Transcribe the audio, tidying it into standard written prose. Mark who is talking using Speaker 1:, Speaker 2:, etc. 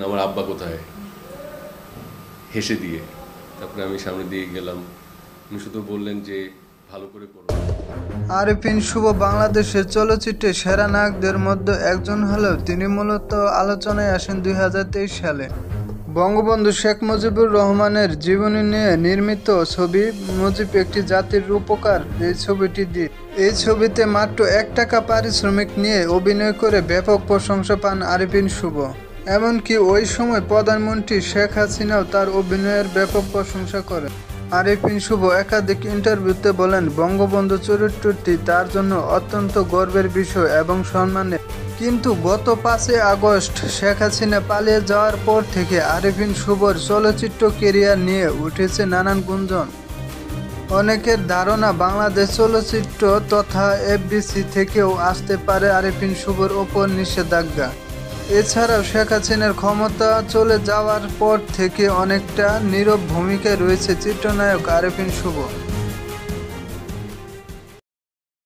Speaker 1: আমার আব্বা কোথায়, হেসে দিয়ে তারপরে আমি সামনে দিয়ে গেলাম। উনি শুধু বললেন যে ভালো করে করো।
Speaker 2: আরেফিন শুভ বাংলাদেশের চলচ্চিত্রের সেরা নায়কদের মধ্যে একজন হলেও তিনি মূলত আলোচনায় আসেন 2023 সালে বঙ্গবন্ধু শেখ মুজিবুর রহমানের জীবনী নিয়ে নির্মিত ছবি মুজিব একটি জাতির রূপকার। এই ছবিটি দিয়ে এই ছবিতে মাত্র 1 টাকা পারিশ্রমিক নিয়ে অভিনয় করে ব্যাপক প্রশংসা পান আরেফিন শুভ। এমনকি ওই সময় প্রধানমন্ত্রী শেখ হাসিনাও তার অভিনয়ের ব্যাপক প্রশংসা করেন। আরেফিন শুভ একাধিক ইন্টারভিউতে বলেন, বঙ্গবন্ধু চরিত্রটি তার জন্য অত্যন্ত গর্বের বিষয় এবং সম্মানের। কিন্তু গত 5 আগস্ট শেখ হাসিনা পালিয়ে যাওয়ার পর থেকে আরেফিন শুভর চলচ্চিত্র ক্যারিয়ার নিয়ে উঠেছে নানান গুঞ্জন। অনেকের ধারণা বাংলাদেশ চলচ্চিত্র তথা এফডিসি থেকেও আসতে পারে আরেফিন শুভর ওপর নিষেধাজ্ঞা। এছাড়াও শেখ হাসিনার ক্ষমতা চলে যাওয়ার পর থেকে অনেকটা নীরব ভূমিকায় রয়েছে চিত্রনায়ক আরেফিন শুভ।